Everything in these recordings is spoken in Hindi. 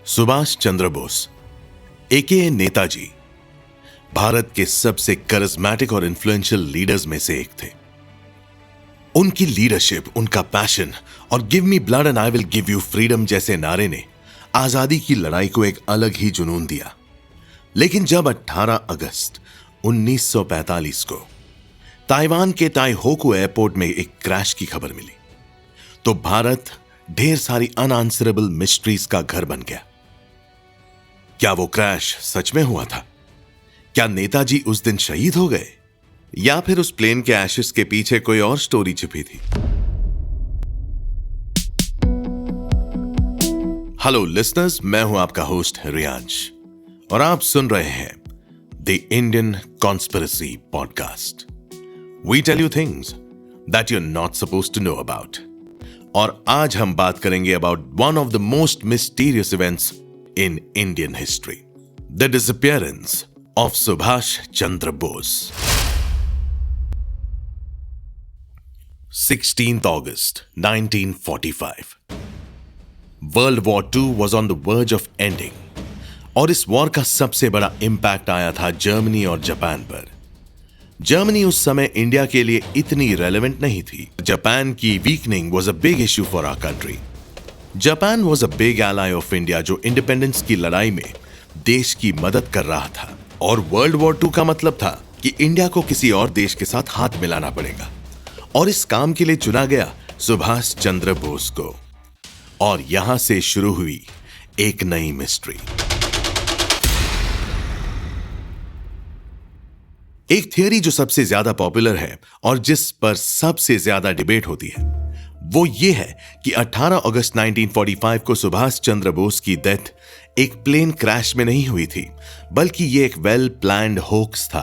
सुभाष चंद्र बोस एके नेताजी भारत के सबसे करिस्मेटिक और इन्फ्लुएंशियल लीडर्स में से एक थे। उनकी लीडरशिप, उनका पैशन और give me blood and I will give you freedom जैसे नारे ने आजादी की लड़ाई को एक अलग ही जुनून दिया। लेकिन जब 18 अगस्त 1945 को ताइवान के ताइहोकू एयरपोर्ट में एक क्रैश की खबर मिली, तो भारत ढेर सारी अनआंसरेबल मिस्ट्रीज का घर बन गया। क्या वो क्रैश सच में हुआ था? क्या नेताजी उस दिन शहीद हो गए, या फिर उस प्लेन के एशेस के पीछे कोई और स्टोरी छिपी थी? हेलो लिसनर्स, मैं हूं आपका होस्ट रियांश और आप सुन रहे हैं the Indian conspiracy podcast. We tell you things that you are not supposed to know about. और आज हम बात करेंगे about one of the most mysterious events in Indian history, the disappearance of Subhash Chandra Bose. 16th August 1945. World War II was on the verge of ending, और इस वॉर का सबसे बड़ा इंपैक्ट आया था जर्मनी और जापान पर। जर्मनी उस समय इंडिया के लिए इतनी रेलेवेंट नहीं थी। जापान की weakening was a big issue for our country. Japan was a big ally of India, जो इंडिपेंडेंस की लड़ाई में देश की मदद कर रहा था। और वर्ल्ड वॉर 2 का मतलब था कि इंडिया को किसी और देश के साथ हाथ मिलाना पड़ेगा, और इस काम के लिए चुना गया सुभाष चंद्र बोस को। और यहां से शुरू हुई एक नई मिस्ट्री। एक थियरी जो सबसे ज्यादा पॉपुलर है और जिस पर सबसे ज्यादा डिबेट होती है, वो ये है कि 18 अगस्त 1945 को सुभाष चंद्र बोस की डेथ एक प्लेन क्रैश में नहीं हुई थी, बल्कि ये एक वेल प्लान्ड होक्स था।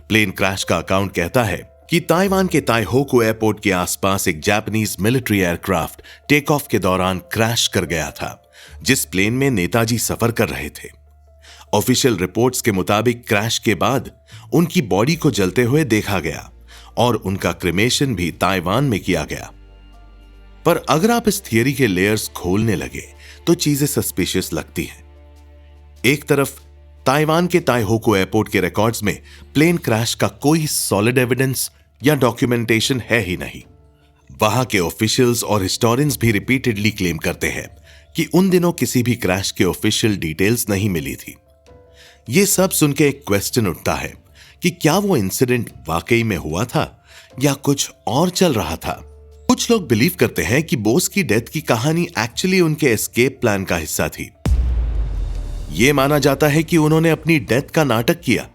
प्लेन क्रैश का अकाउंट कहता है कि ताइवान के ताइहोकू एयरपोर्ट के आसपास एक Japanese military aircraft take off के दौरान क्रैश कर गया था, जिस प्लेन में नेताजी सफर कर रहे थे। ऑफिशियल रिपोर्ट्स के मुताबिक क्रैश के बाद उनकी बॉडी को जलते हुए देखा गया और उनका क्रिमेशन भी ताइवान में किया गया। पर अगर आप इस थियरी के लेयर्स खोलने लगे तो चीजें सस्पिशियस लगती हैं। एक तरफ ताइवान के ताइहोकू एयरपोर्ट के रिकॉर्ड्स में प्लेन क्रैश का कोई सॉलिड एविडेंस या डॉक्यूमेंटेशन है ही नहीं। वहां के ऑफिशियल्स और हिस्टोरियंस भी रिपीटेडली क्लेम करते हैं कि उन दिनों किसी भी क्रैश के ऑफिशियल डिटेल्स नहीं मिली थी। यह सब सुन के एक क्वेश्चन उठता है कि क्या वो इंसिडेंट वाकई में हुआ था या कुछ और चल रहा था। कुछ लोग बिलीव करते हैं कि बोस की डेथ की कहानी एक्चुअली उनके एस्केप प्लान का हिस्सा थी। यह माना जाता है कि उन्होंने अपनी डेथ का नाटक किया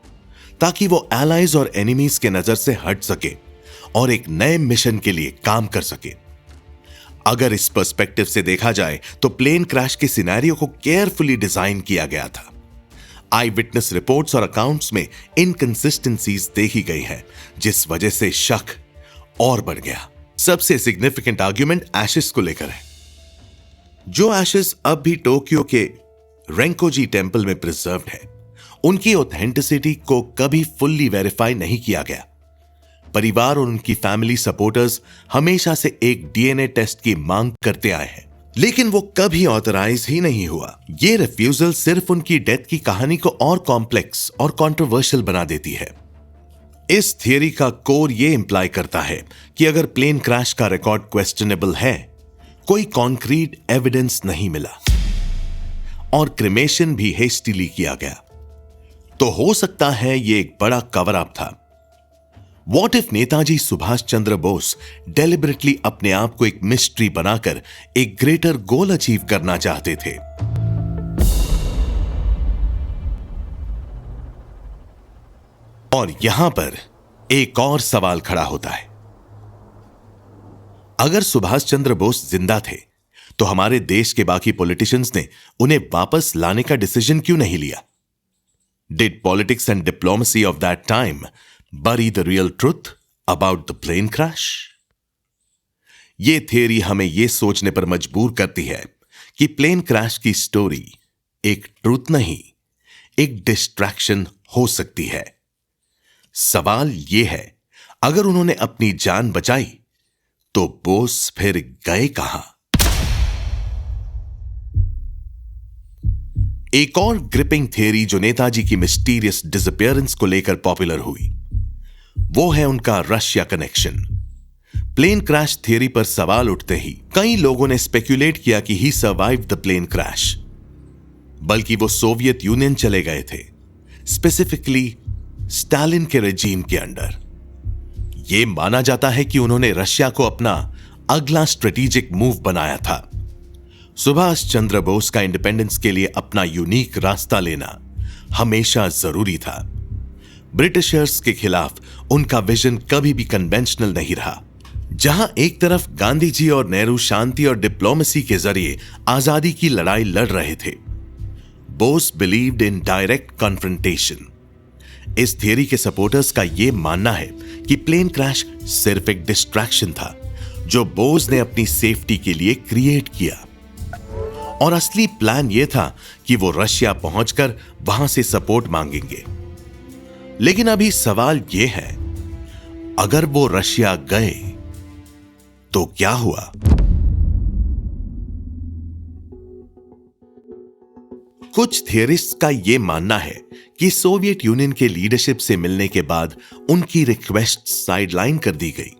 ताकि वो एलाइज और एनिमीज के नजर से हट सके और एक नए मिशन के लिए काम कर सके। अगर इस पर्सपेक्टिव से देखा जाए तो प्लेन क्रैश के सिनेरियो को केयरफुली डिजाइन किया गया था। आई विटनेस रिपोर्ट्स और अकाउंट्स में इनकंसिस्टेंसीज देखी गई है, जिस वजह से शक और बढ़ गया। सबसे सिग्निफिकेंट आर्ग्यूमेंट एशेस को लेकर है। जो एशेस अब भी टोक्यो के रेंकोजी टेंपल में प्रिजर्व्ड है, उनकी ऑथेंटिसिटी को कभी फुल्ली वेरीफाई नहीं किया गया। परिवार और उनकी फैमिली सपोर्टर्स हमेशा से एक डीएनए टेस्ट की मांग करते आए हैं, लेकिन वो कभी ऑथराइज ही नहीं हुआ। ये रिफ्यूजल सिर्फ उनकी डेथ की कहानी को और कॉम्प्लेक्स और कंट्रोवर्शियल बना देती है। इस थियरी का कोर यह इंप्लाई करता है कि अगर प्लेन क्रैश का रिकॉर्ड क्वेश्चनेबल है, कोई कॉन्क्रीट एविडेंस नहीं मिला और क्रिमेशन भी हेस्टिली किया गया, तो हो सकता है यह एक बड़ा कवर अप था। What if Netaji Subhash Chandra Bose deliberately अपने आप को एक मिस्ट्री बनाकर एक ग्रेटर गोल अचीव करना चाहते थे? और यहां पर एक और सवाल खड़ा होता है। अगर सुभाष चंद्र बोस जिंदा थे, तो हमारे देश के बाकी पॉलिटिशियंस ने उन्हें वापस लाने का डिसीजन क्यों नहीं लिया? Did politics and diplomacy of that time bury the real truth about the plane crash? यह थियरी हमें यह सोचने पर मजबूर करती है कि प्लेन क्रैश की स्टोरी एक ट्रूथ नहीं, एक डिस्ट्रैक्शन हो सकती है। सवाल यह है, अगर उन्होंने अपनी जान बचाई तो बोस फिर गए कहां? एक और ग्रिपिंग थियरी जो नेताजी की मिस्टीरियस डिसअपियरेंस को लेकर पॉपुलर हुई, वो है उनका Russia connection. Plane crash theory पर सवाल उठते ही कई लोगों ने स्पेक्युलेट किया कि he survived the plane crash, बल्कि वो सोवियत यूनियन चले गए थे, स्पेसिफिकली स्टालिन के रेजीम के अंडर। यह माना जाता है कि उन्होंने रशिया को अपना अगला स्ट्रेटेजिक मूव बनाया था। सुभाष चंद्र बोस का इंडिपेंडेंस के लिए अपना यूनिक रास्ता लेना हमेशा जरूरी था। ब्रिटिशर्स के खिलाफ उनका विजन कभी भी कन्वेंशनल नहीं रहा। जहां एक तरफ गांधी जी और नेहरू शांति और डिप्लोमेसी के जरिए आजादी की लड़ाई लड़ रहे थे, Bose believed in direct confrontation. इस थियरी के सपोर्टर्स का यह मानना है कि प्लेन क्रैश सिर्फ एक डिस्ट्रैक्शन था जो बोस ने अपनी सेफ्टी के लिए क्रिएट किया, और असली प्लान यह था कि वो रशिया पहुंचकर वहां से सपोर्ट मांगेंगे। लेकिन अभी सवाल यह है, अगर वो रशिया गए तो क्या हुआ? कुछ थियरिस्ट्स का यह मानना है कि सोवियत यूनियन के लीडरशिप से मिलने के बाद उनकी रिक्वेस्ट साइडलाइन कर दी गई।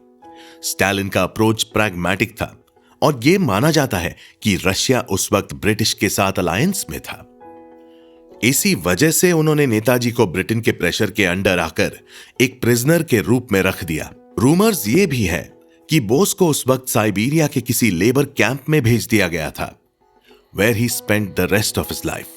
स्टालिन का अप्रोच प्रैग्मेटिक था और यह माना जाता है कि रशिया उस वक्त ब्रिटिश के साथ अलायंस में था। इसी वजह से उन्होंने नेताजी को ब्रिटेन के प्रेशर के अंडर आकर एक प्रिजनर के रूप में रख दिया। रूमर्स ये भी है कि बोस को उस वक्त साइबेरिया के किसी लेबर कैंप में भेज दिया गया था, where he spent the rest of his life.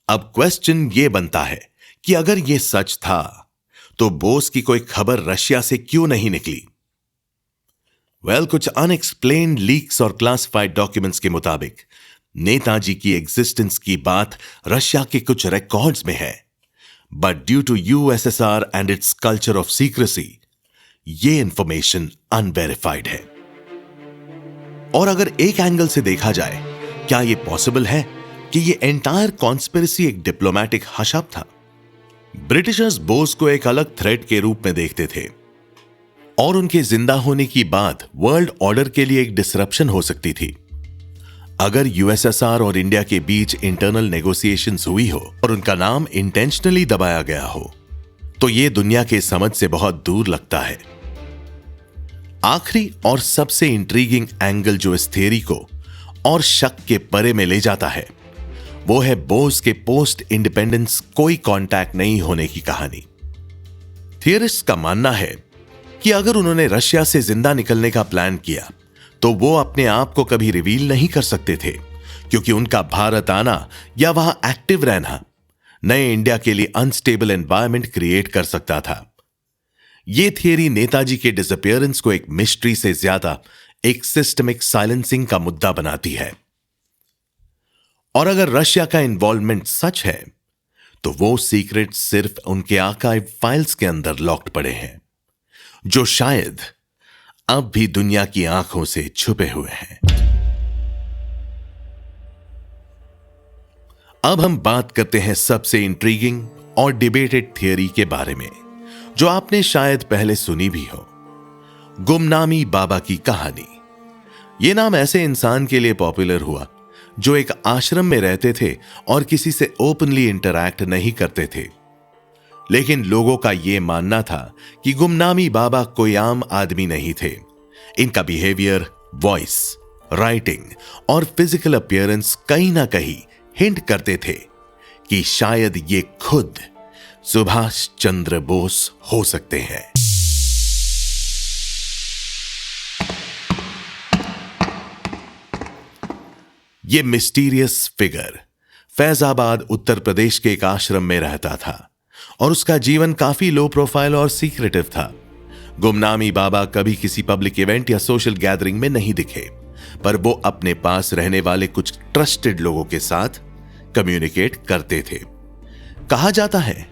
अब क्वेश्चन ये बनता है कि अगर यह सच था तो बोस की कोई खबर रशिया से क्यों नहीं निकली? कुछ अनएक्सप्लेन्ड लीक्स और क्लासिफाइड डॉक्यूमेंट्स के मुताबिक नेताजी की एग्जिस्टेंस की बात रशिया के कुछ रिकॉर्ड्स में है, but due to USSR and its culture of secrecy ये इंफॉर्मेशन अनवेरिफाइड है। और अगर एक एंगल से देखा जाए, क्या यह पॉसिबल है कि ये एंटायर कॉन्स्पिरेसी एक डिप्लोमैटिक हशअप था? ब्रिटिशर्स बोस को एक अलग थ्रेट के रूप में देखते थे और उनके जिंदा होने की बात वर्ल्ड ऑर्डर के लिए एक डिसरप्शन हो सकती थी। अगर यूएसएसआर और इंडिया के बीच इंटरनल नेगोशिएशंस हुई हो और उनका नाम इंटेंशनली दबाया गया हो, तो यह दुनिया के समझ से बहुत दूर लगता है। आखिरी और सबसे इंट्रीगिंग एंगल जो इस थियरी को और शक के परे में ले जाता है, वो है बोस के पोस्ट इंडिपेंडेंस कोई कांटेक्ट नहीं होने की कहानी। थियरिस्ट का मानना है कि अगर उन्होंने रशिया से जिंदा निकलने का प्लान किया तो वो अपने आप को कभी रिवील नहीं कर सकते थे, क्योंकि उनका भारत आना या वहां एक्टिव रहना नए इंडिया के लिए अनस्टेबल एनवायरनमेंट क्रिएट कर सकता था। यह थियरी नेताजी के डिसअपियरेंस को एक मिस्ट्री से ज्यादा एक सिस्टमिक साइलेंसिंग का मुद्दा बनाती है। और अगर रशिया का इन्वॉल्वमेंट सच है तो वो सीक्रेट सिर्फ उनके आर्काइव फाइल्स के अंदर लॉक्ड पड़े हैं, जो शायद अब भी दुनिया की आंखों से छुपे हुए हैं। अब हम बात करते हैं सबसे इंट्रीगिंग और डिबेटेड थियरी के बारे में, जो आपने शायद पहले सुनी भी हो, गुमनामी बाबा की कहानी। यह नाम ऐसे इंसान के लिए पॉपुलर हुआ जो एक आश्रम में रहते थे और किसी से ओपनली इंटरैक्ट नहीं करते थे। लेकिन लोगों का यह मानना था कि गुमनामी बाबा कोई आम आदमी नहीं थे। इनका बिहेवियर, वॉइस, राइटिंग और फिजिकल अपीयरेंस कहीं ना कहीं हिंट करते थे कि शायद ये खुद सुभाष चंद्र बोस हो सकते हैं। ये मिस्टीरियस फिगर फैजाबाद उत्तर प्रदेश के एक आश्रम में रहता था और उसका जीवन काफी लो प्रोफाइल और सीक्रेटिव था। गुमनामी बाबा कभी किसी पब्लिक इवेंट या सोशल गैदरिंग में नहीं दिखे, पर वो अपने पास रहने वाले कुछ ट्रस्टेड लोगों के साथ कम्युनिकेट करते थे। कहा जाता है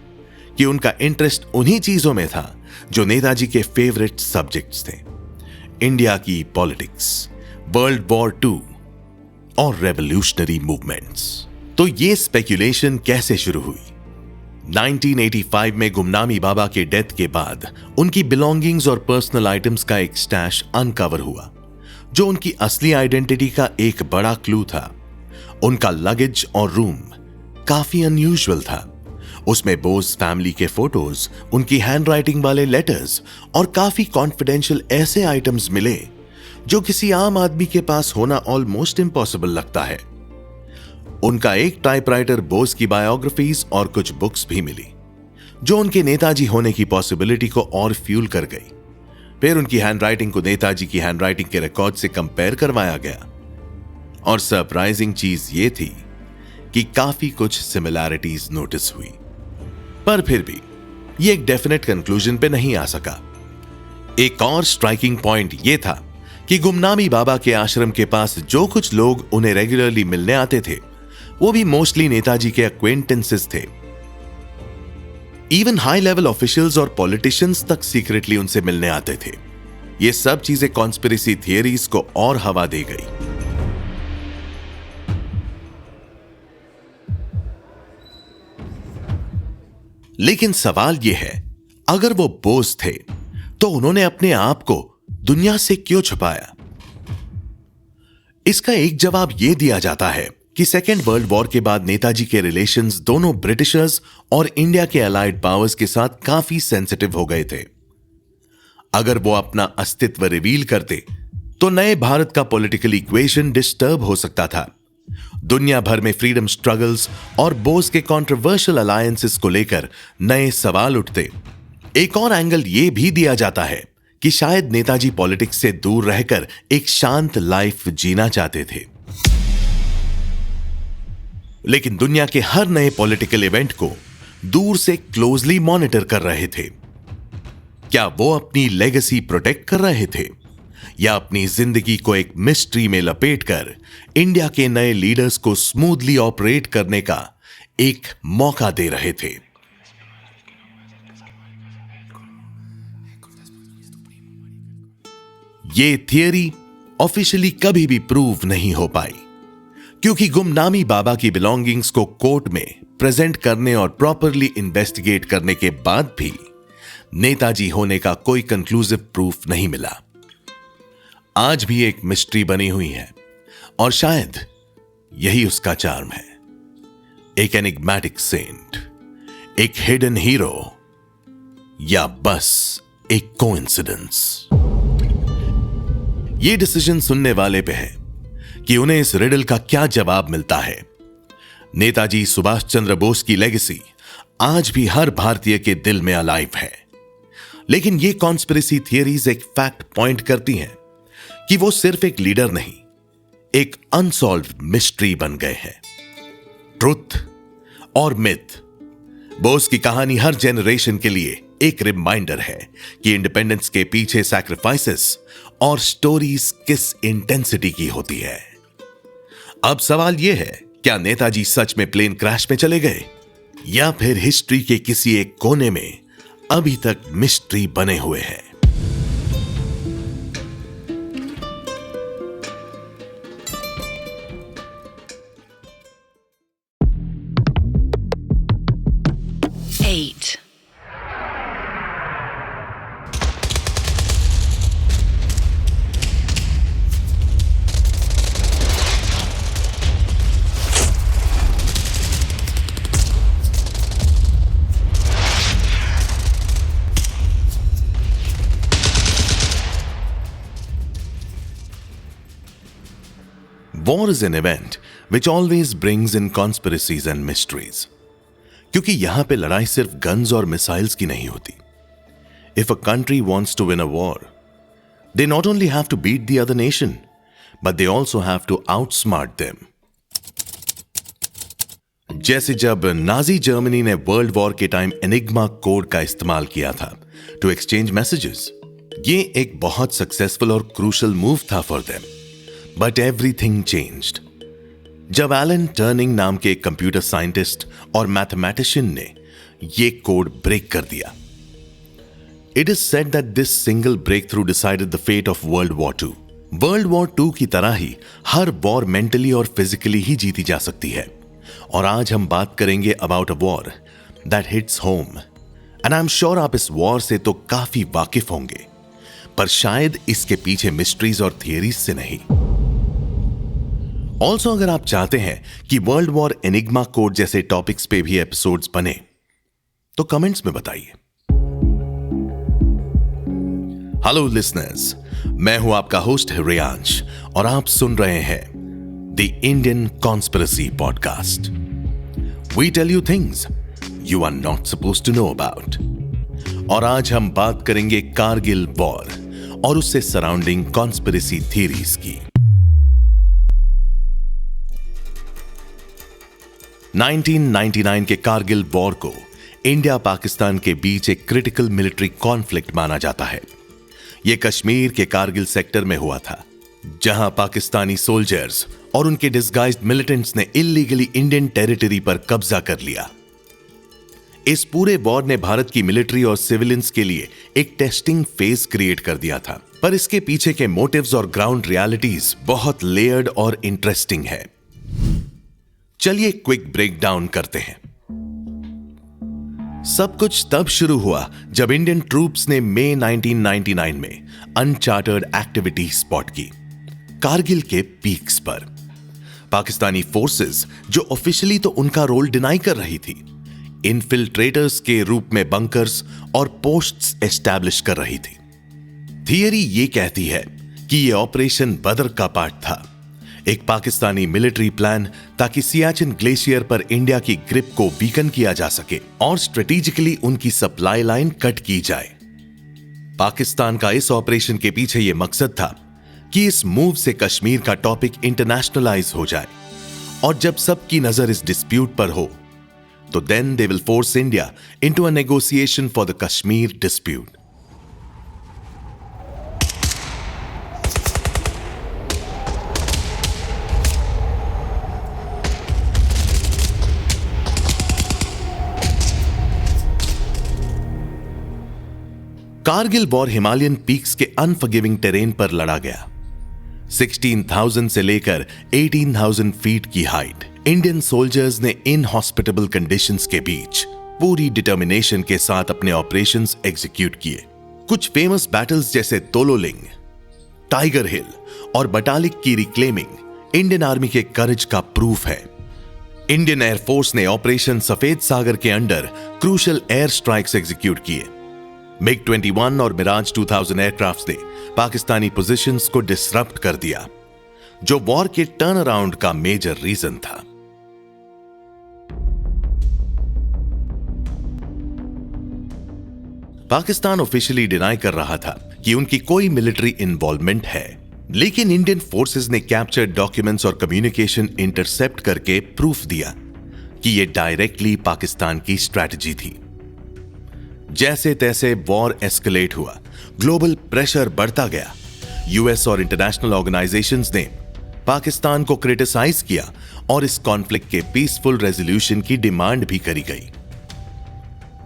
कि उनका इंटरेस्ट उन्हीं चीजों में था जो नेताजी के फेवरेट सब्जेक्ट्स थे, इंडिया की पॉलिटिक्स, वर्ल्ड वॉर II और रेवोल्यूशनरी मूवमेंट्स। तो ये स्पेक्यूलेशन कैसे शुरू हुई? 1985 में गुमनामी बाबा के डेथ के बाद उनकी बिलोंगिंग्स और पर्सनल आइटम्स का एक स्टैश अनकवर हुआ, जो उनकी असली आइडेंटिटी का एक बड़ा क्लू था। उनका लगेज और रूम काफी अनयूजुअल था। उसमें बोस फैमिली के फोटोज, उनकी हैंडराइटिंग वाले लेटर्स और काफी कॉन्फिडेंशियल ऐसे आइटम्स मिले जो किसी आम आदमी के पास होना ऑलमोस्ट इम्पॉसिबल लगता है। उनका एक टाइपराइटर, बोस की बायोग्राफीज और कुछ बुक्स भी मिली, जो उनके नेताजी होने की पॉसिबिलिटी को और फ्यूल कर गई। फिर उनकी हैंडराइटिंग को नेताजी की हैंडराइटिंग के रिकॉर्ड से कंपेयर करवाया गया और सरप्राइजिंग चीज यह थी कि काफी कुछ सिमिलैरिटीज नोटिस हुई। पर फिर भी यह एक डेफिनेट कंक्लूजन पे नहीं आ सका। एक और स्ट्राइकिंग पॉइंट यह था कि गुमनामी बाबा के आश्रम के पास जो कुछ लोग उन्हें रेगुलरली मिलने आते थे, वो भी मोस्टली नेताजी के एक्वेंटेंसेस थे। इवन हाई लेवल ऑफिशियल्स और पॉलिटिशियंस तक सीक्रेटली उनसे मिलने आते थे। ये सब चीजें कॉन्स्पिरेसी थियरीज को और हवा दे गई। लेकिन सवाल यह है, अगर वो बोस थे तो उन्होंने अपने आप को दुनिया से क्यों छुपाया? इसका एक जवाब यह दिया जाता है कि सेकेंड वर्ल्ड वॉर के बाद नेताजी के रिलेशंस दोनों ब्रिटिशर्स और इंडिया के अलाइड पावर्स के साथ काफी सेंसिटिव हो गए थे। अगर वो अपना अस्तित्व रिवील करते तो नए भारत का पॉलिटिकल इक्वेशन डिस्टर्ब हो सकता था। दुनिया भर में फ्रीडम स्ट्रगल्स और बोस के कंट्रोवर्शियल अलायंसेस को लेकर नए सवाल उठते। एक और एंगल यह भी दिया जाता है कि शायद नेताजी पॉलिटिक्स से दूर रहकर एक शांत लाइफ जीना चाहते थे, लेकिन दुनिया के हर नए पॉलिटिकल इवेंट को दूर से क्लोजली मॉनिटर कर रहे थे। क्या वो अपनी लेगेसी प्रोटेक्ट कर रहे थे या अपनी जिंदगी को एक मिस्ट्री में लपेटकर इंडिया के नए लीडर्स को स्मूथली ऑपरेट करने का एक मौका दे रहे थे? ये थियरी ऑफिशियली कभी भी प्रूव नहीं हो पाई, क्योंकि गुमनामी बाबा की बिलोंगिंग्स को कोर्ट में प्रेजेंट करने और प्रॉपरली इन्वेस्टिगेट करने के बाद भी नेताजी होने का कोई कंक्लूसिव प्रूफ नहीं मिला। आज भी एक मिस्ट्री बनी हुई है और शायद यही उसका चार्म है। एक एनिग्मेटिक सेंट, एक हिडन हीरो, या बस एक कोइंसिडेंस? ये डिसीजन सुनने वाले पे है कि उन्हें इस रिडल का क्या जवाब मिलता है। नेताजी सुभाष चंद्र बोस की लेगेसी आज भी हर भारतीय के दिल में अलाइव है, लेकिन ये कॉन्स्पिरेसी थियरीज एक फैक्ट पॉइंट करती हैं कि वो सिर्फ एक लीडर नहीं, एक अनसॉल्व्ड मिस्ट्री बन गए हैं। ट्रुथ और मिथ, बोस की कहानी हर जनरेशन के लिए एक रिमाइंडर है कि इंडिपेंडेंस के पीछे सैक्रिफाइसेस और स्टोरीज किस इंटेंसिटी की होती है। अब सवाल यह है, क्या नेताजी सच में प्लेन क्रैश में चले गए या फिर हिस्ट्री के किसी एक कोने में अभी तक मिस्ट्री बने हुए हैं? War is an event which always brings in conspiracies and mysteries. क्योंकि यहां पे लड़ाई सिर्फ गन्स और मिसाइल्स की नहीं होती। If a country wants to win a war, they not only have to beat the other nation, but they also have to outsmart them. जैसे जब नाजी जर्मनी ने वर्ल्ड वॉर के टाइम एनिग्मा कोड का इस्तेमाल किया था टू एक्सचेंज मैसेजेस, ये एक बहुत सक्सेसफुल और क्रूशल मूव था for them. But everything changed जब एलन टर्निंग नाम के एक कंप्यूटर साइंटिस्ट और मैथमेटिशियन ने यह कोड ब्रेक कर दिया। It is said that this single breakthrough decided the fate of world war 2। World war 2 की तरह ही हर वॉर मेंटली और फिजिकली ही जीती जा सकती है। और आज हम बात करेंगे about a war that hits home and I am sure आप इस वॉर से तो काफी वाकिफ होंगे, पर शायद इसके पीछे मिस्ट्रीज और थियरीज से नहीं। ऑल्सो अगर आप चाहते हैं कि वर्ल्ड वॉर एनिग्मा कोड जैसे टॉपिक्स पे भी एपिसोड्स बने तो कमेंट्स में बताइए। हेलो लिसनर्स, मैं हूं आपका होस्ट रियांश और आप सुन रहे हैं the Indian conspiracy podcast. We tell you things you are not supposed to know about. और आज हम बात करेंगे कारगिल वॉर और उससे सराउंडिंग कॉन्स्पिरेसी थीरीज की। 1999 के कारगिल वॉर को इंडिया पाकिस्तान के बीच एक क्रिटिकल मिलिट्री कॉन्फ्लिक्ट माना जाता है। यह कश्मीर के कारगिल सेक्टर में हुआ था, जहां पाकिस्तानी सोल्जर्स और उनके डिस्गाइज्ड मिलिटेंट्स ने इल्लीगली इंडियन टेरिटरी पर कब्जा कर लिया। इस पूरे वॉर ने भारत की मिलिट्री और सिविलियंस के लिए एक टेस्टिंग फेज क्रिएट कर दिया था, पर इसके पीछे के मोटिव्स और ग्राउंड रियलिटीज बहुत लेयर्ड और इंटरेस्टिंग है। चलिए क्विक ब्रेकडाउन करते हैं। सब कुछ तब शुरू हुआ जब इंडियन ट्रूप्स ने मई 1999 में अनचार्टर्ड एक्टिविटी स्पॉट की कारगिल के पीक्स पर। पाकिस्तानी फोर्सेस, जो ऑफिशियली तो उनका रोल डिनाई कर रही थी, इनफिल्ट्रेटर्स के रूप में बंकर्स और पोस्ट्स एस्टैब्लिश कर रही थी। थियरी ये कहती है कि यह ऑपरेशन बदर का पार्ट था, एक पाकिस्तानी मिलिट्री प्लान ताकि सियाचिन ग्लेशियर पर इंडिया की ग्रिप को वीकन किया जा सके और स्ट्रेटेजिकली उनकी सप्लाई लाइन कट की जाए। पाकिस्तान का इस ऑपरेशन के पीछे यह मकसद था कि इस मूव से कश्मीर का टॉपिक इंटरनेशनलाइज हो जाए, और जब सबकी नजर इस डिस्प्यूट पर हो तो then they will force India into a negotiation for the Kashmir dispute. Kargil war Himalayan peaks के अनफॉरगिविंग टेरेन पर लड़ा गया। 16,000 से लेकर 18,000 फीट की हाइट इंडियन सोल्जर्स ने इनहॉस्पिटेबल कंडीशंस के बीच पूरी डिटर्मिनेशन के साथ अपने ऑपरेशंस एग्जीक्यूट किए। कुछ फेमस बैटल्स जैसे तोलोलिंग, टाइगर हिल और बटालिक की रिक्लेमिंग इंडियन आर्मी के करेज का प्रूफ है। इंडियन एयरफोर्स ने ऑपरेशन सफेद सागर के under crucial air strikes execute किए। MiG-21 और मिराज 2000 एयरक्राफ्ट्स ने पाकिस्तानी पोजीशंस को डिसरप्ट कर दिया, जो वॉर के टर्न अराउंड का मेजर रीजन था। पाकिस्तान ऑफिशियली डिनाई कर रहा था कि उनकी कोई मिलिट्री इन्वॉल्वमेंट है, लेकिन इंडियन फोर्सेस ने कैप्चर्ड डॉक्यूमेंट्स और कम्युनिकेशन इंटरसेप्ट करके प्रूफ दिया कि यह डायरेक्टली पाकिस्तान की स्ट्रैटेजी थी। जैसे तैसे वॉर एस्केलेट हुआ, ग्लोबल प्रेशर बढ़ता गया। यूएस और इंटरनेशनल ऑर्गेनाइजेशंस ने पाकिस्तान को क्रिटिसाइज किया और इस कॉन्फ्लिक्ट के पीसफुल रेजोल्यूशन की डिमांड भी करी गई।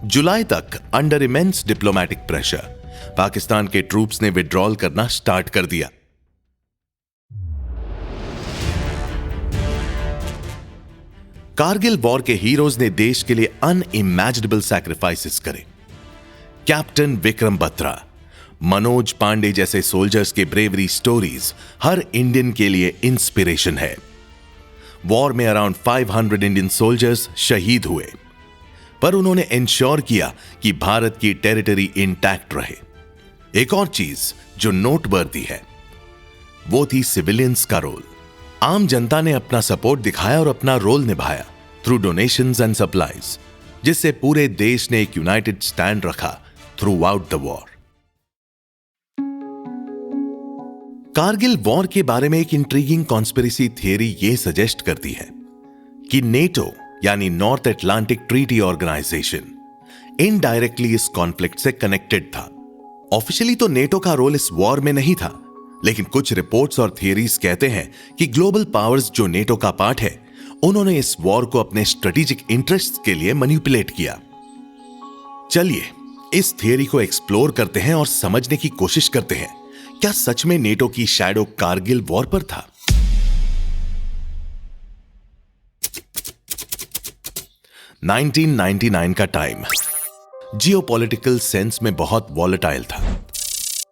जुलाई तक under immense diplomatic pressure Pakistan के ट्रूप्स ने विड्रॉल करना स्टार्ट कर दिया। कारगिल वॉर के हीरोज ने देश के लिए अनइमेजिनेबल सैक्रिफाइसेस करे। कैप्टन विक्रम बत्रा, मनोज पांडे जैसे सोल्जर्स के ब्रेवरी स्टोरीज हर इंडियन के लिए इंस्पिरेशन है। वॉर में अराउंड 500 इंडियन सोल्जर्स शहीद हुए, पर उन्होंने इंश्योर किया कि भारत की टेरिटरी इंटैक्ट रहे। एक और चीज जो नोटवर्दी है वो थी सिविलियंस का रोल। आम जनता ने अपना सपोर्ट दिखाया और अपना रोल निभाया थ्रू डोनेशंस एंड सप्लाईज, जिससे पूरे देश ने एक यूनाइटेड स्टैंड रखा throughout the war. Kargil war के बारे में एक इंट्रीगिंग कॉन्स्पिरेसी थियरी यह सजेस्ट करती है कि नेटो यानी North Atlantic Treaty Organisation indirectly इस कॉन्फ्लिक्ट से कनेक्टेड था। ऑफिशियली तो नेटो का रोल इस वॉर में नहीं था, लेकिन कुछ रिपोर्ट्स और थियरीज कहते हैं कि ग्लोबल पावर्स जो नेटो का पार्ट है, उन्होंने इस वॉर को अपने स्ट्रेटेजिक इंटरेस्ट्स के लिए मैनिपुलेट किया। चलिए इस थियरी को एक्सप्लोर करते हैं और समझने की कोशिश करते हैं, क्या सच में नेटो की शैडो कारगिल वॉर पर था? 1999 का टाइम जियोपॉलिटिकल सेंस में बहुत वॉलेटाइल था।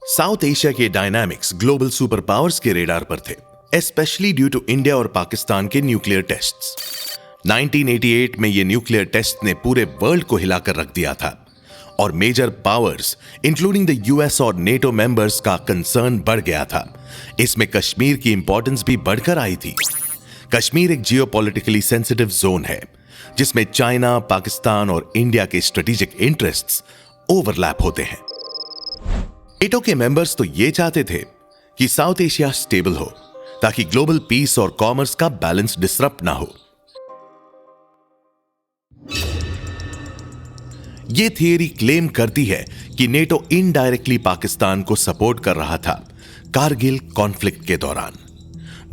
साउथ एशिया के डायनामिक्स ग्लोबल सुपर पावर्स के रेडार पर थे, स्पेशली ड्यू टू इंडिया और पाकिस्तान के न्यूक्लियर टेस्ट्स। 1988 में ये न्यूक्लियर टेस्ट ने पूरे वर्ल्ड को हिलाकर रख दिया था और major powers including the US और नेटो मेंबर्स का कंसर्न बढ़ गया था। इसमें कश्मीर की इंपॉर्टेंस भी बढ़कर आई थी। कश्मीर एक जियोपॉलिटिकली सेंसिटिव जोन है जिसमें चाइना, पाकिस्तान और इंडिया के स्ट्रेटेजिक इंटरेस्ट्स ओवरलैप होते हैं। नेटो के मेंबर्स तो ये चाहते थे कि साउथ एशिया स्टेबल हो ताकि ग्लोबल पीस और कॉमर्स का बैलेंस डिसरप्ट ना हो। यह थियरी क्लेम करती है कि नेटो इनडायरेक्टली पाकिस्तान को सपोर्ट कर रहा था कारगिल कॉन्फ्लिक्ट के दौरान।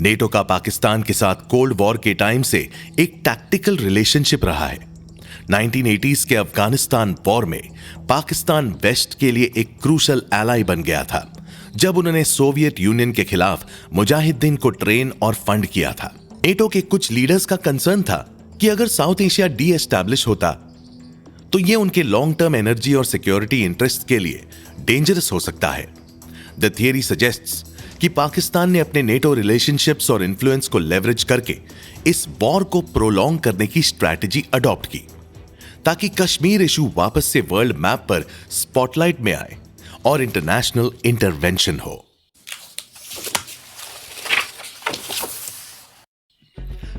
नेटो का पाकिस्तान के साथ कोल्ड वॉर के टाइम से एक टैक्टिकल रिलेशनशिप रहा है। 1980s के अफगानिस्तान वॉर में पाकिस्तान वेस्ट के लिए एक क्रूशल एलाई बन गया था जब उन्होंने सोवियत यूनियन के खिलाफ मुजाहिदीन को ट्रेन और फंड किया था। नेटो के कुछ लीडर्स का कंसर्न था कि अगर साउथ एशिया डी एस्टैब्लिश होता तो यह उनके लॉन्ग टर्म एनर्जी और सिक्योरिटी इंटरेस्ट के लिए डेंजरस हो सकता है। द थियरी सजेस्ट्स कि पाकिस्तान ने अपने नेटो रिलेशनशिप्स और इन्फ्लुएंस को लेवरेज करके इस वॉर को प्रोलॉन्ग करने की स्ट्रैटेजी अडॉप्ट की ताकि कश्मीर इशू वापस से वर्ल्ड मैप पर स्पॉटलाइट में आए और इंटरनेशनल इंटरवेंशन हो।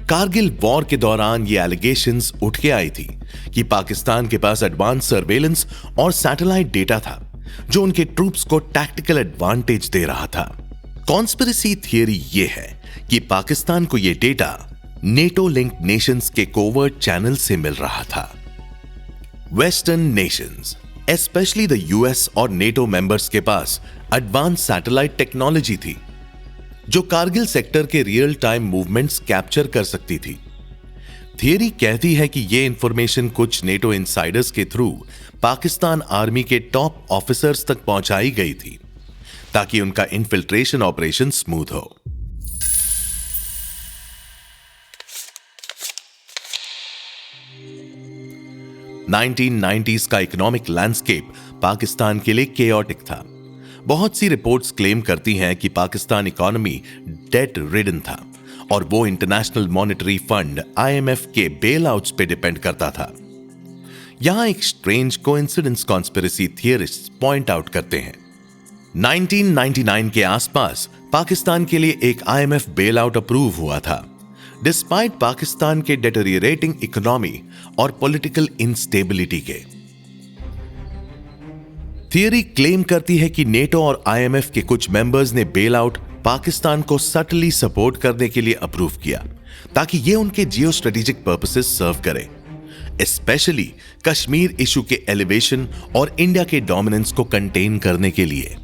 कारगिल वॉर के दौरान ये एलिगेशंस उठ के आई थी कि पाकिस्तान के पास एडवांस सर्वेलेंस और सैटेलाइट डेटा था जो उनके ट्रूप्स को टैक्टिकल एडवांटेज दे रहा था। कॉन्स्पिरेसी थियरी यह है कि पाकिस्तान को यह डेटा नेटो लिंक्ड नेशंस के कोवर्ट चैनल से मिल रहा था। Western Nations specially the US और नेटो मेंबर्स के पास एडवांस सैटेलाइट टेक्नोलॉजी थी जो कारगिल सेक्टर के रियल टाइम मूवमेंट्स कैप्चर कर सकती थी। थियरी कहती है कि यह इंफॉर्मेशन कुछ नेटो इनसाइडर्स के थ्रू पाकिस्तान आर्मी के टॉप ऑफिसर्स तक पहुंचाई गई थी ताकि उनका इन्फिल्ट्रेशन ऑपरेशन स्मूथ हो। नाइनटीन 1990s का इकोनॉमिक लैंडस्केप पाकिस्तान के लिए केओटिक था। बहुत सी रिपोर्ट्स क्लेम करती हैं कि पाकिस्तान इकोनॉमी डेट रिडन था और वो इंटरनेशनल मॉनेटरी फंड IMF के बेल आउट्स पे डिपेंड करता था। यहां एक strange coincidence conspiracy theorists point out करते हैं। 1999 के आसपास पाकिस्तान के लिए एक IMF बेल आउट अप्रूव हुआ था डिस्पाइट पाकिस्तान के डेटेरिएटिंग इकोनॉमी और पॉलिटिकल इंस्टेबिलिटी के। थियरी क्लेम करती है कि नेटो और IMF के कुछ मेंबर्स ने बेल आउट पाकिस्तान को सटली सपोर्ट करने के लिए अप्रूव किया ताकि यह उनके जियो स्ट्रेटेजिक पर्पसेस सर्व करे, स्पेशली कश्मीर इशू के एलिवेशन और इंडिया के डोमिनेंस को कंटेन करने के लिए।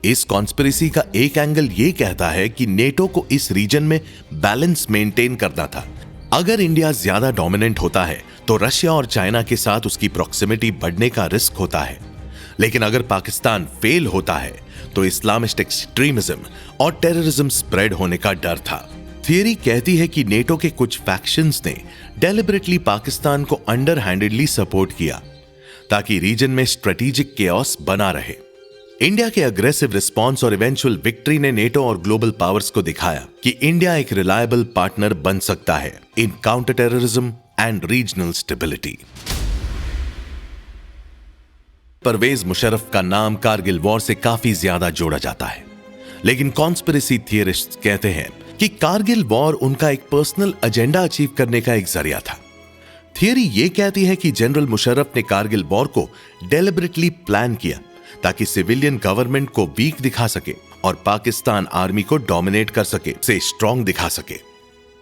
इस कॉन्स्पिरेसी का एक एंगल यह कहता है कि नेटो को इस रीजन में बैलेंस मेंटेन करना था। अगर इंडिया ज्यादा डोमिनेंट होता है तो रशिया और चाइना के साथ उसकी प्रॉक्सिमिटी बढ़ने का रिस्क होता है, लेकिन अगर पाकिस्तान फेल होता है तो इस्लामिस्ट एक्सट्रीमिज्म और टेररिज्म स्प्रेड होने का डर था। थियरी कहती है कि नेटो के कुछ फैक्शंस ने डेलिबरेटली पाकिस्तान को अंडरहैंडेडली सपोर्ट किया ताकि रीजन में स्ट्रेटेजिक केओस बना रहे। इंडिया के अग्रेसिव रिस्पॉन्स और इवेंचुअल विक्ट्री ने नेटो और ग्लोबल पावर्स को दिखाया कि इंडिया एक रिलायबल पार्टनर बन सकता है in counter terrorism and regional stability. Pervez Musharraf का नाम कारगिल वॉर से काफी ज्यादा जोड़ा जाता है, लेकिन कॉन्स्पिरेसी थियरिस्ट्स कहते हैं कि कारगिल वॉर उनका एक पर्सनल एजेंडा अचीव करने का एक जरिया था। थियरी यह कहती है कि जनरल मुशर्रफ ने कारगिल वॉर को डेलिबरेटली प्लान किया ताकि सिविलियन गवर्नमेंट को वीक दिखा सके और पाकिस्तान आर्मी को डोमिनेट कर सके, से स्ट्रांग दिखा सके।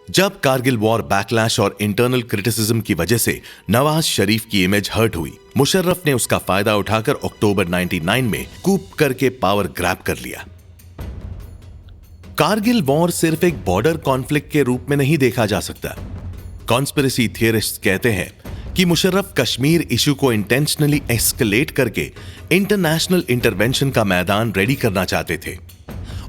जब कारगिल वॉर बैकलैश और इंटरनल क्रिटिसिज्म की वजह से नवाज शरीफ की इमेज हर्ट हुई, मुशर्रफ ने उसका फायदा उठाकर अक्टूबर 99 में कूप करके पावर ग्रैब कर लिया। कारगिल वॉर सिर्फ एक बॉर्डर कॉन्फ्लिक्ट के रूप में नहीं देखा जा सकता। कॉन्स्पिरेसी थियरिस्ट्स कहते हैं कि मुशर्रफ कश्मीर इशू को इंटेंशनली एस्केलेट करके इंटरनेशनल इंटरवेंशन का मैदान रेडी करना चाहते थे।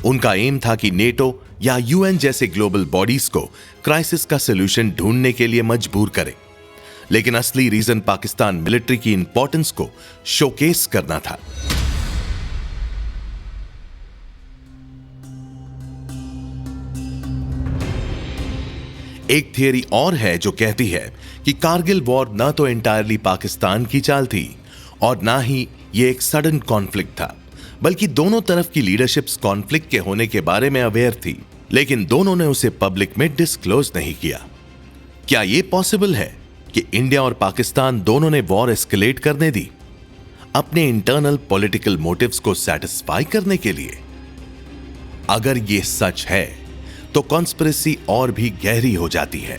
उनका एम था कि नेटो या यूएन जैसे ग्लोबल बॉडीज को क्राइसिस का सॉल्यूशन ढूंढने के लिए मजबूर करे। लेकिन असली रीजन पाकिस्तान मिलिट्री की इंपॉर्टेंस को शोकेस करना था। एक थियरी और है जो कहती है कि कारगिल वॉर ना तो एंटायरली पाकिस्तान की चाल थी और ना ही यह एक सडन कॉन्फ्लिक्ट था, बल्कि दोनों तरफ की लीडरशिप्स कॉन्फ्लिक्ट के होने के बारे में अवेयर थी, लेकिन दोनों ने उसे पब्लिक में डिस्क्लोज नहीं किया। क्या यह पॉसिबल है कि इंडिया और पाकिस्तान दोनों ने वॉर एस्केलेट करने दी अपने इंटरनल पॉलिटिकल मोटिव्स को सेटिस्फाई करने के लिए? अगर यह सच है तो कॉन्स्पिरेसी और भी गहरी हो जाती है,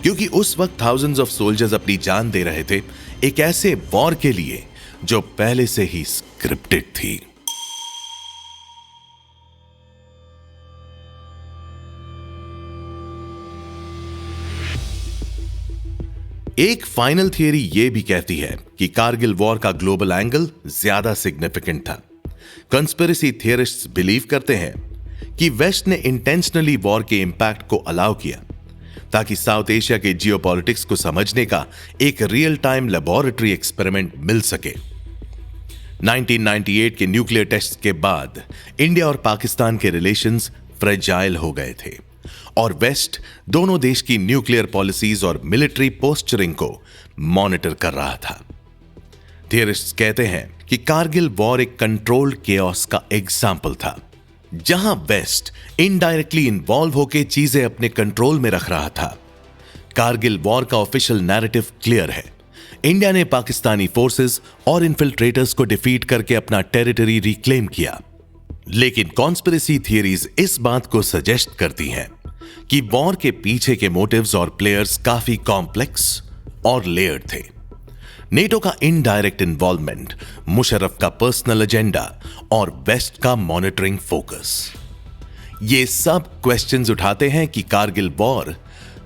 क्योंकि उस वक्त थाउजेंड्स ऑफ सोल्जर्स अपनी जान दे रहे थे एक ऐसे वॉर के लिए जो पहले से ही स्क्रिप्टेड थी। एक फाइनल थियरी यह भी कहती है कि कारगिल वॉर का ग्लोबल एंगल ज्यादा सिग्निफिकेंट था। कॉन्स्पिरेसी थियरिस्ट्स बिलीव करते हैं कि वेस्ट ने इंटेंशनली वॉर के इंपैक्ट को अलाउ किया ताकि साउथ एशिया के जियोपॉलिटिक्स को समझने का एक रियल टाइम लेबोरेटरी एक्सपेरिमेंट मिल सके। 1998 के न्यूक्लियर टेस्ट के बाद इंडिया और पाकिस्तान के रिलेशंस फ्रेजाइल हो गए थे और वेस्ट दोनों देश की न्यूक्लियर पॉलिसीज और मिलिट्री पोस्चरिंग को मॉनिटर कर रहा था। थियरिस्ट्स कहते हैं कि कारगिल वॉर एक कंट्रोल्ड केओस का एग्जाम्पल था, जहां वेस्ट इनडायरेक्टली इन्वॉल्व होकर चीजें अपने कंट्रोल में रख रहा था। कारगिल वॉर का ऑफिशियल नैरेटिव क्लियर है। इंडिया ने पाकिस्तानी फोर्सेस और इन्फिल्ट्रेटर्स को डिफीट करके अपना टेरिटरी रिक्लेम किया, लेकिन कॉन्स्पिरेसी थियरीज इस बात को सजेस्ट करती हैं कि वॉर के पीछे के मोटिव्स और प्लेयर्स काफी कॉम्प्लेक्स और लेयर्ड थे। नेटो का इनडायरेक्ट इन्वॉल्वमेंट, मुशर्रफ का पर्सनल एजेंडा और वेस्ट का मॉनिटरिंग फोकस, ये सब क्वेश्चंस उठाते हैं कि कारगिल वॉर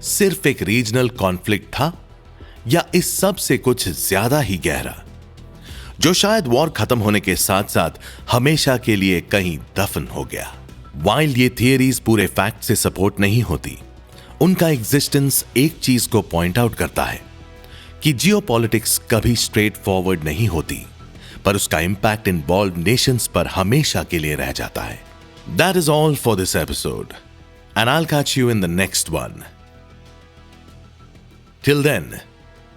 सिर्फ एक रीजनल कॉन्फ्लिक्ट था या इस सब से कुछ ज्यादा ही गहरा, जो शायद वॉर खत्म होने के साथ साथ हमेशा के लिए कहीं दफन हो गया। वाइल ये थियरीज पूरे फैक्ट से सपोर्ट नहीं होती, उनका एग्जिस्टेंस एक चीज को पॉइंट आउट करता है कि जियोपॉलिटिक्स कभी स्ट्रेट फॉरवर्ड नहीं होती, पर उसका इंपैक्ट इन्वॉल्व नेशंस पर हमेशा के लिए रह जाता है। That is all for this episode, and I'll catch you in the next one. Till then,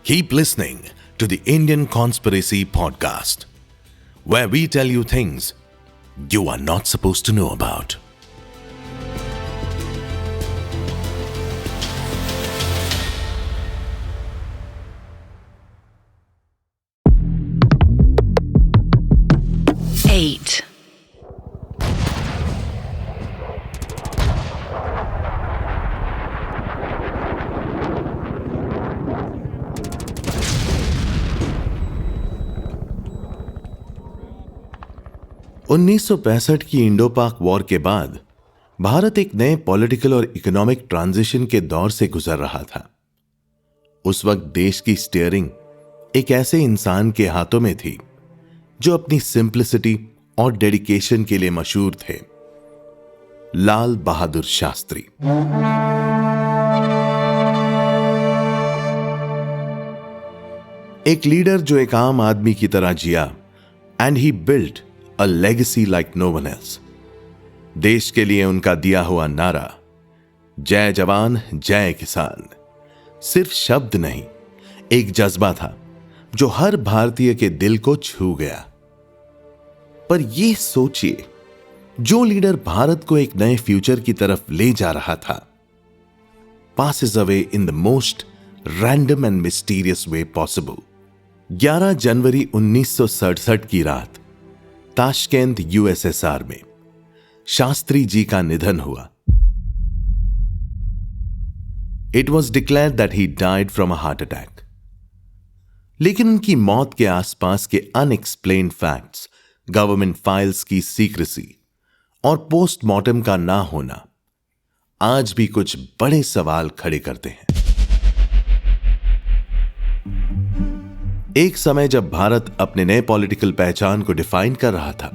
keep listening to the Indian Conspiracy Podcast, where we tell you things you are not supposed to know about. Eight. उन्नीस की इंडो पाक वॉर के बाद भारत एक नए पॉलिटिकल और इकोनॉमिक ट्रांजिशन के दौर से गुजर रहा था। उस वक्त देश की स्टीयरिंग एक ऐसे इंसान के हाथों में थी जो अपनी सिंप्लिसिटी और डेडिकेशन के लिए मशहूर थे, लाल बहादुर शास्त्री। एक लीडर जो एक आम आदमी की तरह जिया, and he built a legacy like no one else. देश के लिए उनका दिया हुआ नारा जय जवान जय किसान सिर्फ शब्द नहीं, एक जज्बा था जो हर भारतीय के दिल को छू गया। पर यह सोचिए, जो लीडर भारत को एक नए फ्यूचर की तरफ ले जा रहा था, passes away in the most random and mysterious way possible। 11 जनवरी 1967 की रात ताशकेंत यूएसएसआर में शास्त्री जी का निधन हुआ। It was declared that he died from a heart attack। लेकिन उनकी मौत के आसपास के अनएक्सप्लेन्ड फैक्ट्स, गवर्नमेंट फाइल्स की सीक्रेसी और पोस्टमार्टम का ना होना आज भी कुछ बड़े सवाल खड़े करते हैं। एक समय जब भारत अपने नए पॉलिटिकल पहचान को डिफाइन कर रहा था,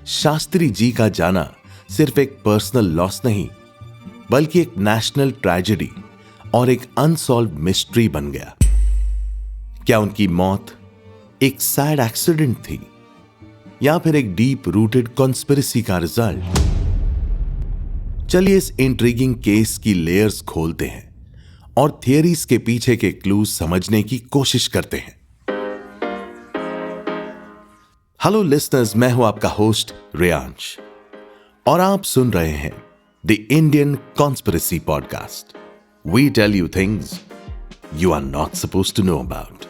शास्त्री जी का जाना सिर्फ एक पर्सनल लॉस नहीं, बल्कि एक नेशनल ट्रेजेडी और एक अनसॉल्व्ड मिस्ट्री बन गया। क्या उनकी मौत एक सैड एक्सीडेंट थी या फिर एक डीप रूटेड कॉन्स्पिरेसी का रिजल्ट? चलिए इस इंट्रिगिंग केस की लेयर्स खोलते हैं और थियरीज के पीछे के क्लूज समझने की कोशिश करते हैं। हेलो लिसनर्स, मैं हूं आपका होस्ट रेयांश और आप सुन रहे हैं the Indian conspiracy podcast. We tell you things you are not supposed to know about.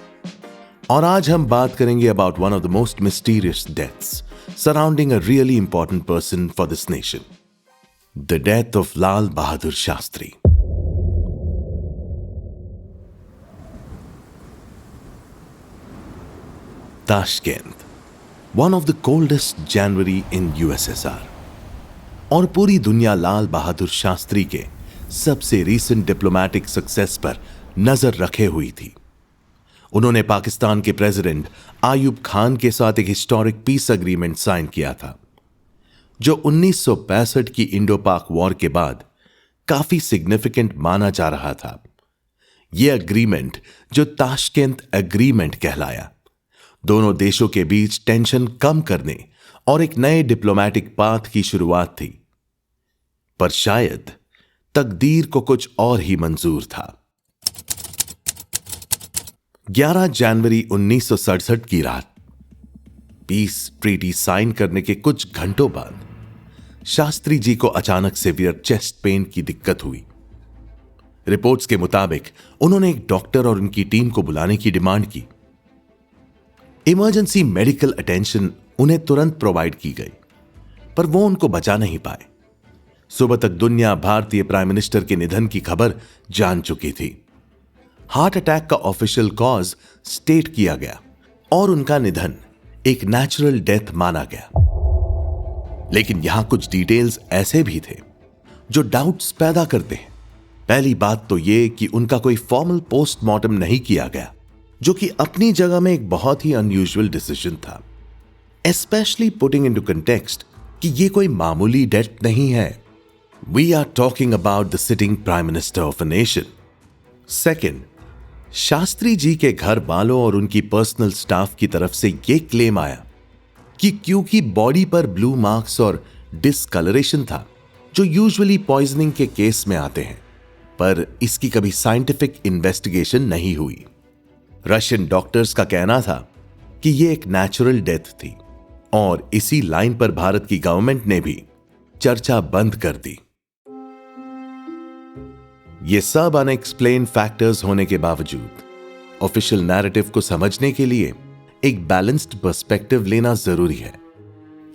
और आज हम बात करेंगे about one of the most mysterious deaths surrounding a really important person for this nation, the death of Lal Bahadur Shastri. Tashkent, one of the coldest January in USSR, और पूरी दुनिया लाल बहादुर शास्त्री के सबसे रीसेंट डिप्लोमैटिक सक्सेस पर नजर रखे हुई थी। उन्होंने पाकिस्तान के प्रेसिडेंट आयूब खान के साथ एक हिस्टोरिक पीस एग्रीमेंट साइन किया था, जो 1965 की इंडो पाक वॉर के बाद काफी सिग्निफिकेंट माना जा रहा था। यह एग्रीमेंट, जो ताशकंद एग्रीमेंट कहलाया, दोनों देशों के बीच टेंशन कम करने और एक नए डिप्लोमैटिक पाथ की शुरुआत थी। पर शायद तकदीर को कुछ और ही मंजूर था। 11 जनवरी 1967 की रात पीस ट्रीटी साइन करने के कुछ घंटों बाद शास्त्री जी को अचानक सीवियर चेस्ट पेन की दिक्कत हुई। रिपोर्ट्स के मुताबिक उन्होंने एक डॉक्टर और उनकी टीम को बुलाने की डिमांड की। इमरजेंसी मेडिकल अटेंशन उन्हें तुरंत प्रोवाइड की गई, पर वो उनको बचा नहीं पाए। सुबह तक दुनिया भारतीय प्राइम मिनिस्टर के निधन की खबर जान चुकी थी। हार्ट अटैक का ऑफिशियल कॉज स्टेट किया गया और उनका निधन एक नेचुरल डेथ माना गया। लेकिन यहां कुछ डिटेल्स ऐसे भी थे जो डाउट्स पैदा करते हैं। पहली बात तो यह कि उनका कोई फॉर्मल पोस्टमार्टम नहीं किया गया, जो कि अपनी जगह में एक बहुत ही अनयूजुअल डिसीजन था, एस्पेशली पुटिंग इनटू कंटेक्स्ट कि यह कोई मामूली डेथ नहीं है। We are talking about the sitting prime minister of a nation. Second, Shastri ji के घर वालों और उनकी पर्सनल स्टाफ की तरफ से यह क्लेम आया कि क्योंकि बॉडी पर ब्लू मार्क्स और डिसकलरेशन था, जो यूजुअली पॉइजनिंग के केस में आते हैं, पर इसकी कभी साइंटिफिक इन्वेस्टिगेशन नहीं हुई। रशियन डॉक्टर्स का कहना था कि यह एक नेचुरल डेथ थी और इसी लाइन पर भारत की गवर्नमेंट ने भी चर्चा बंद कर दी। ये सब अनएक्सप्लेन्ड फैक्टर्स होने के बावजूद ऑफिशियल नैरेटिव को समझने के लिए एक बैलेंस्ड पर्सपेक्टिव लेना जरूरी है।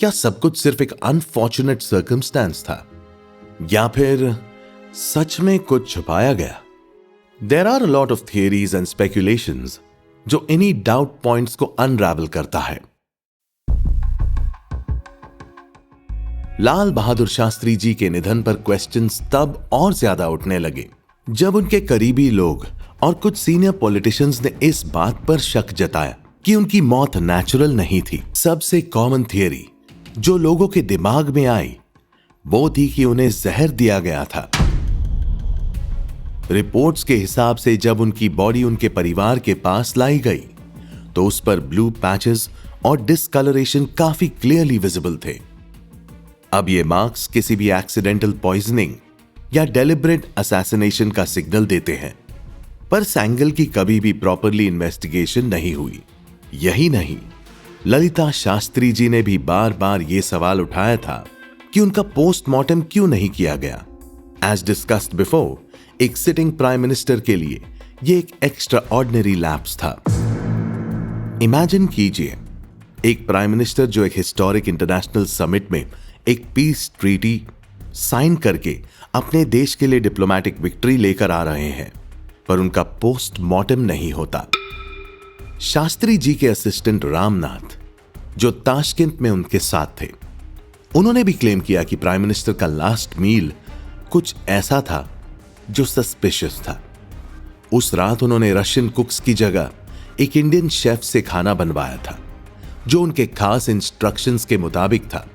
क्या सब कुछ सिर्फ एक अनफॉर्चुनेट सर्कमस्टेंस था या फिर सच में कुछ छुपाया गया? There are a lot of theories and speculations जो इन्हीं डाउट पॉइंट्स को अनरावल करता है। लाल बहादुर शास्त्री जी के निधन पर क्वेश्चंस तब और ज्यादा उठने लगे जब उनके करीबी लोग और कुछ सीनियर पॉलिटिशियंस ने इस बात पर शक जताया कि उनकी मौत नेचुरल नहीं थी। सबसे कॉमन थियरी जो लोगों के दिमाग में आई वो थी कि उन्हें जहर दिया गया था। रिपोर्ट्स के हिसाब से जब उनकी बॉडी उनके परिवार के पास लाई गई तो उस पर ब्लू पैचेस और डिसकलरेशन काफी क्लियरली विजिबल थे। अब ये मार्क्स किसी भी एक्सीडेंटल पॉइजनिंग या डेलिब्रेट असैसिनेशन का सिग्नल देते हैं, पर सैंगल की कभी भी प्रॉपरली इन्वेस्टिगेशन नहीं हुई। यही नहीं, ललिता शास्त्री जी ने भी बार बार यह सवाल उठाया था कि उनका पोस्टमार्टम क्यों नहीं किया गया। एज डिस्कस्ड बिफोर, एक सिटिंग प्राइम मिनिस्टर के लिए यह एक एक्स्ट्रा ऑर्डिनरी लैप्स था। इमेजिन कीजिए, एक प्राइम मिनिस्टर जो एक हिस्टोरिक इंटरनेशनल समिट में एक पीस ट्रीटी साइन करके अपने देश के लिए डिप्लोमैटिक विक्ट्री लेकर आ रहे हैं, पर उनका पोस्टमार्टम नहीं होता। शास्त्री जी के असिस्टेंट रामनाथ, जो ताशकंद में उनके साथ थे, उन्होंने भी क्लेम किया कि प्राइम मिनिस्टर का लास्ट मील कुछ ऐसा था जो सस्पिशियस था। उस रात उन्होंने रशियन कुक्स की जगह एक इंडियन शेफ से खाना बनवाया था, जो उनके खास इंस्ट्रक्शंस के मुताबिक था,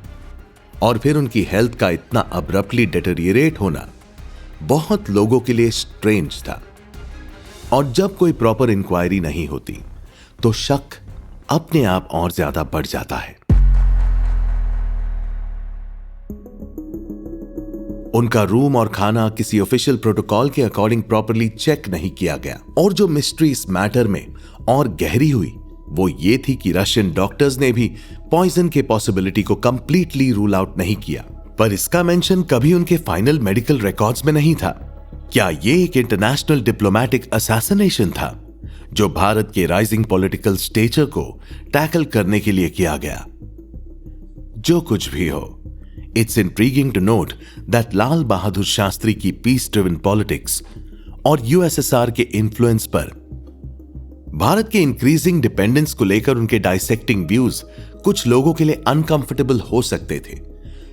और फिर उनकी हेल्थ का इतना अब्रप्टली डिटेरियरेट होना बहुत लोगों के लिए स्ट्रेंज था। और जब कोई प्रॉपर इंक्वायरी नहीं होती तो शक अपने आप और ज्यादा बढ़ जाता है। उनका रूम और खाना किसी ऑफिशियल प्रोटोकॉल के अकॉर्डिंग प्रॉपरली चेक नहीं किया गया, और जो मिस्ट्री इस मैटर में और गहरी हुई वो ये थी कि रशियन डॉक्टर्स ने भी पॉइजन के पॉसिबिलिटी को कंप्लीटली रूल आउट नहीं किया, पर इसका मेंशन कभी उनके फाइनल मेडिकल रिकॉर्ड्स में नहीं था। क्या ये एक इंटरनेशनल डिप्लोमैटिक असैसिनेशन था जो भारत के राइजिंग पॉलिटिकल स्टेचर को टैकल करने के लिए किया गया? जो कुछ भी हो, it's intriguing to note that Lal Bahadur Shastri की पीस ड्रिवन पॉलिटिक्स और यूएसएसआर के इन्फ्लुएंस पर भारत के इंक्रीजिंग डिपेंडेंस को लेकर उनके डाइसेक्टिंग व्यूज कुछ लोगों के लिए अनकंफर्टेबल हो सकते थे।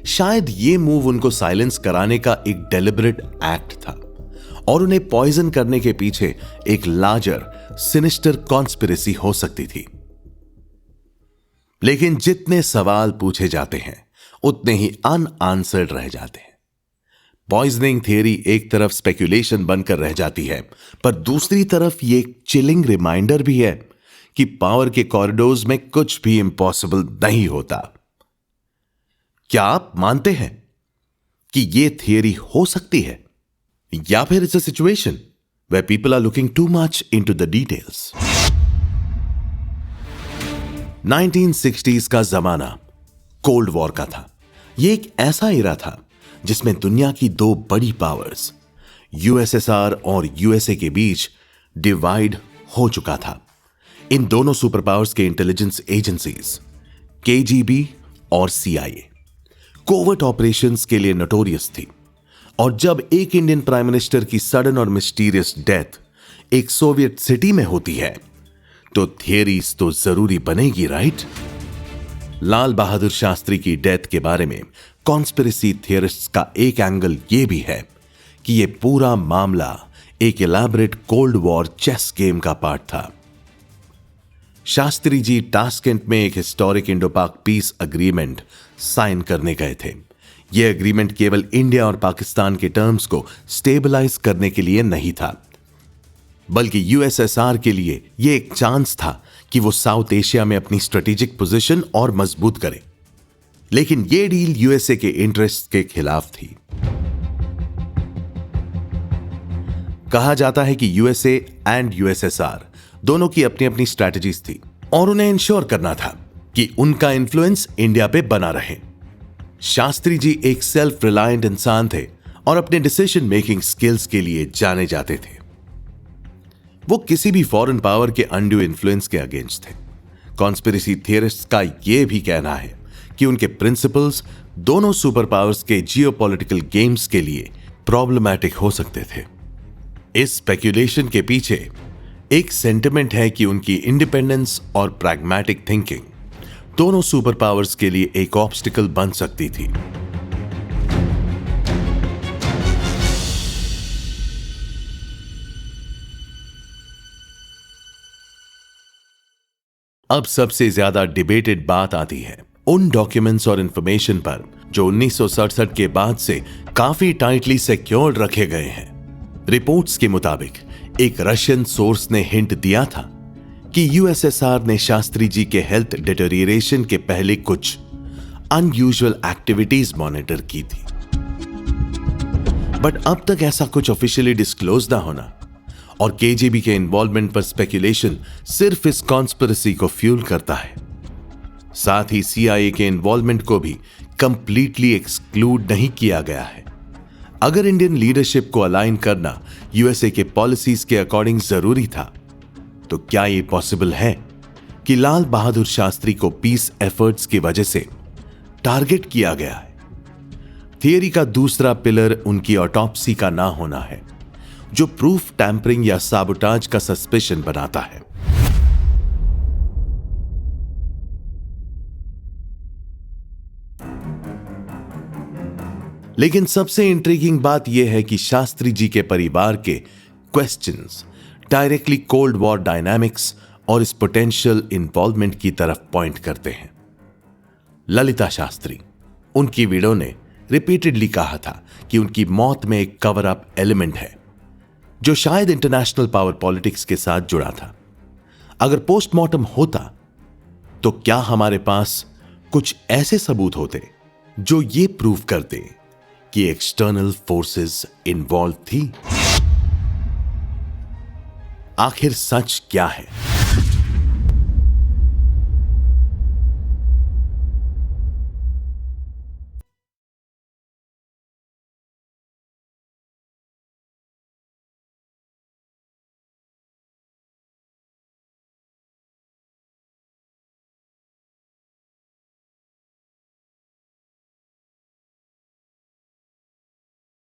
शायद ये मूव उनको साइलेंस कराने का एक डेलिबरेट एक्ट था और उन्हें पॉइजन करने के पीछे एक लार्जर सिनिस्टर कॉन्स्पिरेसी हो सकती थी। लेकिन जितने सवाल पूछे जाते हैं उतने ही अनआंसर्ड रह जाते हैं। पॉइजनिंग थियरी एक तरफ स्पेकुलेशन बनकर रह जाती है, पर दूसरी तरफ ये एक चिलिंग रिमाइंडर भी है कि पावर के कॉरिडोर्स में कुछ भी इम्पॉसिबल नहीं होता। क्या आप मानते हैं कि यह थियरी हो सकती है, या फिर it's a situation where people are looking too much into the details? 1960s का जमाना कोल्ड वॉर का था। यह एक ऐसा एरा था जिसमें दुनिया की दो बड़ी पावर्स यूएसएसआर और यूएसए के बीच डिवाइड हो चुका था। इन दोनों सुपर पावर्स के इंटेलिजेंस एजेंसीज केजीबी और सीआईए कोवर्ट ऑपरेशंस के लिए नोटोरियस थी, और जब एक इंडियन प्राइम मिनिस्टर की सडन और मिस्टीरियस डेथ एक सोवियत सिटी में होती है तो थियरीज तो जरूरी बनेगी, राइट? लाल बहादुर शास्त्री की डेथ के बारे में कॉन्स्पिरेसी थियरिस्ट्स का एक एंगल यह भी है कि यह पूरा मामला एक elaborate cold war chess game का पार्ट था। शास्त्री जी टास्केंट में एक historic Indo Pak peace agreement sign करने गए थे। यह अग्रीमेंट केवल इंडिया और पाकिस्तान के टर्म्स को स्टेबलाइज करने के लिए नहीं था, बल्कि यूएसएसआर के लिए यह एक चांस था कि वो साउथ एशिया में अपनी स्ट्रेटेजिक पोजीशन और मजबूत करे। लेकिन यह डील यूएसए के इंटरेस्ट के खिलाफ थी। कहा जाता है कि यूएसए एंड यूएसएसआर दोनों की अपनी अपनी स्ट्रैटेजीज थी और उन्हें इंश्योर करना था कि उनका इन्फ्लुएंस इंडिया पे बना रहे। शास्त्री जी एक सेल्फ रिलायंट इंसान थे और अपने डिसीजन मेकिंग स्किल्स के लिए जाने जाते थे। वो किसी भी फॉरेन पावर के अनड्यू इन्फ्लुएंस के अगेंस्ट थे। कॉन्स्पिरेसी थियरिस्ट्स का यह भी कहना है कि उनके प्रिंसिपल्स दोनों सुपर पावर्स के जियोपॉलिटिकल गेम्स के लिए प्रॉब्लमैटिक हो सकते थे। इस स्पेक्यूलेशन के पीछे एक सेंटिमेंट है कि उनकी इंडिपेंडेंस और प्रैग्मैटिक थिंकिंग दोनों सुपर पावर्स के लिए एक ऑब्स्टिकल बन सकती थी। अब सबसे ज्यादा डिबेटेड बात आती है उन डॉक्यूमेंट्स और इंफॉर्मेशन पर जो 1967 के बाद से काफी टाइटली सिक्योर्ड रखे गए हैं। रिपोर्ट्स के मुताबिक एक रशियन सोर्स ने हिंट दिया था कि यूएसएसआर ने शास्त्री जी के हेल्थ डिटेरियोरेशन के पहले कुछ अनयूजुअल एक्टिविटीज मॉनिटर की थी, बट अब तक ऐसा कुछ ऑफिशियली डिस्क्लोज ना होना और केजीबी के इन्वॉल्वमेंट पर स्पेकुलेशन सिर्फ इस कॉन्स्पिरेसी को फ्यूल करता है। साथ ही सीआईए के इन्वॉल्वमेंट को भी कंप्लीटली एक्सक्लूड नहीं किया गया है। अगर इंडियन लीडरशिप को अलाइन करना यूएसए के पॉलिसीज के अकॉर्डिंग जरूरी था, तो क्या यह पॉसिबल है कि लाल बहादुर शास्त्री को पीस एफर्ट्स की वजह से टारगेट किया गया है? थियरी का दूसरा पिलर उनकी ऑटोप्सी का ना होना है, जो प्रूफ टैंपरिंग या साबोटाज का सस्पेशन बनाता है। लेकिन सबसे इंट्रिगिंग बात यह है कि शास्त्री जी के परिवार के questions directly cold war dynamics और इस पोटेंशियल इन्वॉल्वमेंट की तरफ पॉइंट करते हैं। ललिता शास्त्री, उनकी विडो ने रिपीटेडली कहा था कि उनकी मौत में एक कवर अप एलिमेंट है जो शायद इंटरनेशनल पावर पॉलिटिक्स के साथ जुड़ा था। अगर पोस्टमार्टम होता तो क्या हमारे पास कुछ ऐसे सबूत होते जो ये प्रूव करते कि एक्सटर्नल फोर्सेस इन्वॉल्व थी? आखिर सच क्या है?